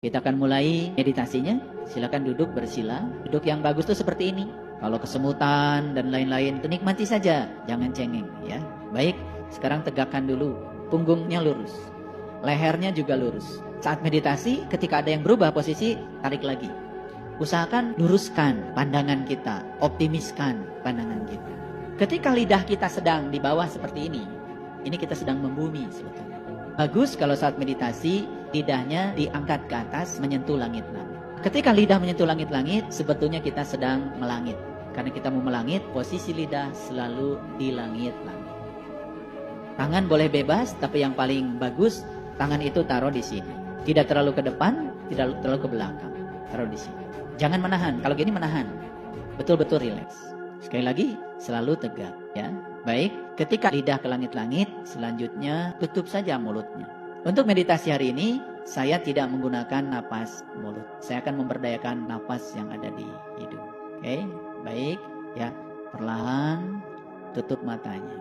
Kita akan mulai meditasinya. Silakan duduk bersila. Duduk yang bagus tuh seperti ini. Kalau kesemutan dan lain-lain itu nikmati saja, jangan cengeng ya. Baik, sekarang tegakkan dulu. Punggungnya lurus. Lehernya juga lurus. Saat meditasi, ketika ada yang berubah posisi, tarik lagi. Usahakan luruskan pandangan kita, optimiskan pandangan kita. Ketika lidah kita sedang di bawah seperti ini kita sedang membumi sebetulnya. Bagus kalau saat meditasi lidahnya diangkat ke atas menyentuh langit-langit. Ketika lidah menyentuh langit-langit, sebetulnya kita sedang melangit. Karena kita mau melangit, posisi lidah selalu di langit-langit. Tangan boleh bebas, tapi yang paling bagus tangan itu taruh di sini. Tidak terlalu ke depan, tidak terlalu ke belakang. Taruh di sini. Jangan menahan. Kalau gini menahan. Betul-betul rileks. Sekali lagi, selalu tegak ya. Baik, ketika lidah ke langit-langit, selanjutnya tutup saja mulutnya. Untuk meditasi hari ini, saya tidak menggunakan napas mulut. Saya akan memberdayakan napas yang ada di hidung. Oke, baik ya. Perlahan tutup matanya.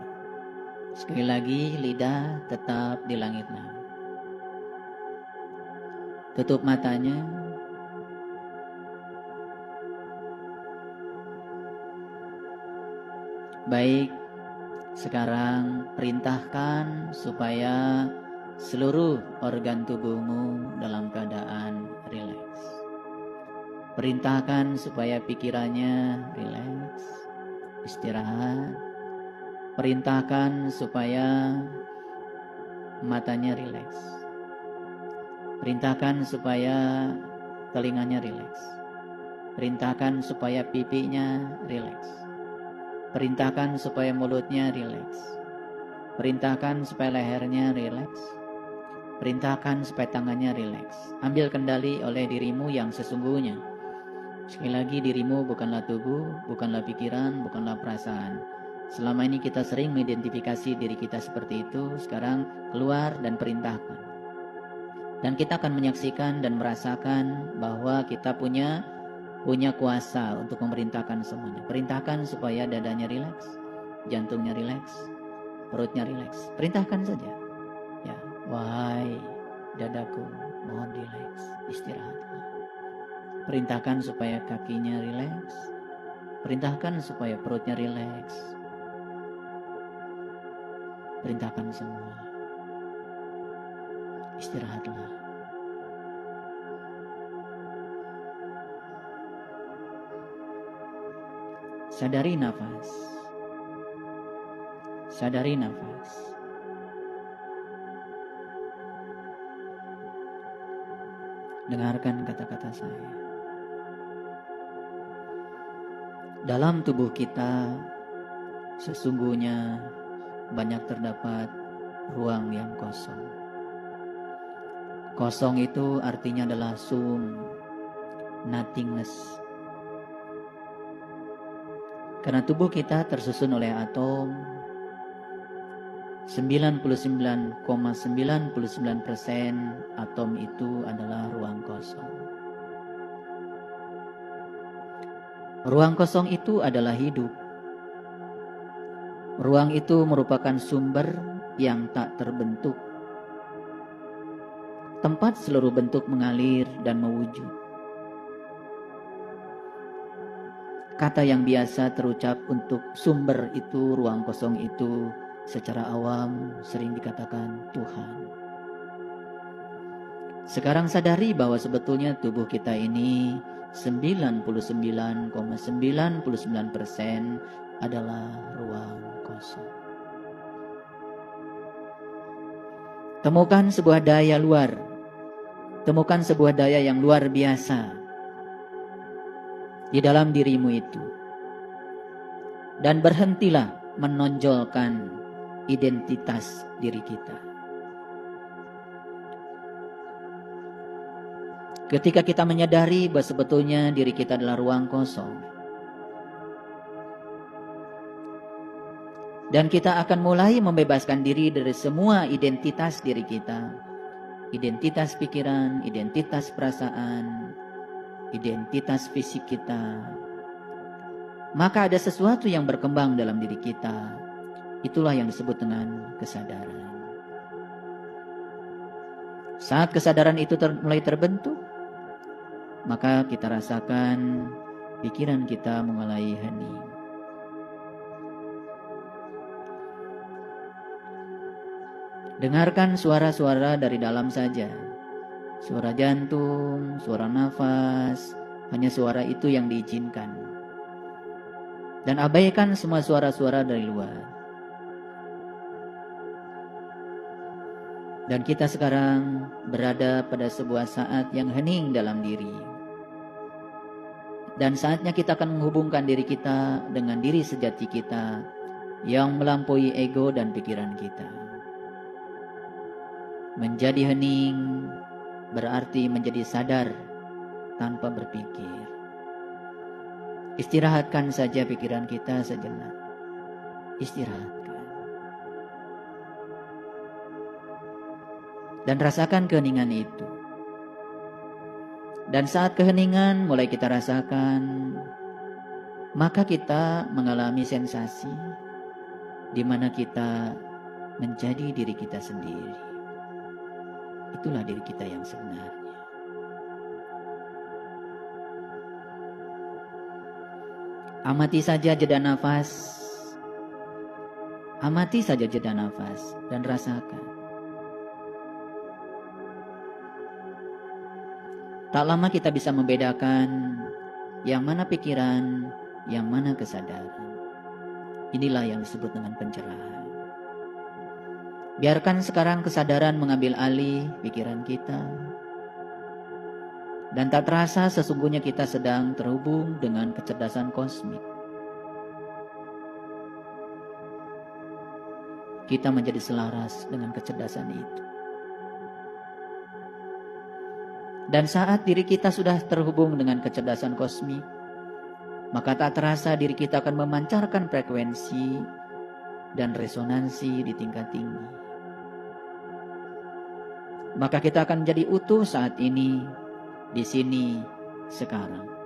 Sekali lagi, lidah tetap di langit-langit. Tutup matanya. Baik, sekarang perintahkan supaya seluruh organ tubuhmu dalam keadaan rileks. Perintahkan supaya pikirannya rileks, istirahat. Perintahkan supaya matanya rileks. Perintahkan supaya telinganya rileks. Perintahkan supaya pipinya rileks. Perintahkan supaya mulutnya rileks. Perintahkan supaya lehernya rileks. Perintahkan supaya tangannya rileks. Ambil kendali oleh dirimu yang sesungguhnya. Sekali lagi, dirimu bukanlah tubuh, bukanlah pikiran, bukanlah perasaan. Selama ini kita sering mengidentifikasi diri kita seperti itu. Sekarang keluar dan perintahkan. Dan kita akan menyaksikan dan merasakan bahwa kita punya kuasa untuk memerintahkan semuanya. Perintahkan supaya dadanya rileks, jantungnya rileks, perutnya rileks. Perintahkan saja. Ya, wahai dadaku, mohon rileks, istirahatlah. Perintahkan supaya kakinya rileks. Perintahkan supaya perutnya rileks. Perintahkan semua. Istirahatlah. Sadari nafas. Sadari nafas. Dengarkan kata-kata saya. Dalam tubuh kita sesungguhnya banyak terdapat ruang yang kosong. Kosong itu artinya adalah sum, nothingness. Karena tubuh kita tersusun oleh atom, 99,99% atom itu adalah ruang kosong. Ruang kosong itu adalah hidup. Ruang itu merupakan sumber yang tak terbentuk. Tempat seluruh bentuk mengalir dan mewujud. Kata yang biasa terucap untuk sumber itu, ruang kosong itu, secara awam sering dikatakan Tuhan. Sekarang sadari bahwa sebetulnya tubuh kita ini 99,99% adalah ruang kosong. Temukan sebuah daya luar. Temukan sebuah daya yang luar biasa di dalam dirimu itu. Dan berhentilah menonjolkan identitas diri kita. Ketika kita menyadari bahwa sebetulnya diri kita adalah ruang kosong. Dan kita akan mulai membebaskan diri dari semua identitas diri kita. Identitas pikiran, identitas perasaan, identitas fisik kita. Maka ada sesuatu yang berkembang dalam diri kita. Itulah yang disebut dengan kesadaran. Saat kesadaran itu mulai terbentuk, maka kita rasakan pikiran kita mulai hening. Dengarkan suara-suara dari dalam saja. Suara jantung, suara nafas, hanya suara itu yang diizinkan. Dan abaikan semua suara-suara dari luar. Dan kita sekarang berada pada sebuah saat yang hening dalam diri. Dan saatnya kita akan menghubungkan diri kita dengan diri sejati kita yang melampaui ego dan pikiran kita. Menjadi hening berarti menjadi sadar tanpa berpikir. Istirahatkan saja pikiran kita sejenak. Istirahatkan. Dan rasakan keheningan itu. Dan saat keheningan mulai kita rasakan, maka kita mengalami sensasi di mana kita menjadi diri kita sendiri. Itulah diri kita yang sebenarnya. Amati saja jeda nafas. Amati saja jeda nafas dan rasakan. Tak lama kita bisa membedakan yang mana pikiran, yang mana kesadaran. Inilah yang disebut dengan pencerahan. Biarkan sekarang kesadaran mengambil alih pikiran kita. Dan tak terasa sesungguhnya kita sedang terhubung dengan kecerdasan kosmik. Kita menjadi selaras dengan kecerdasan itu. Dan saat diri kita sudah terhubung dengan kecerdasan kosmik, maka tak terasa diri kita akan memancarkan frekuensi dan resonansi di tingkat tinggi. Maka kita akan menjadi utuh saat ini, di sini, sekarang.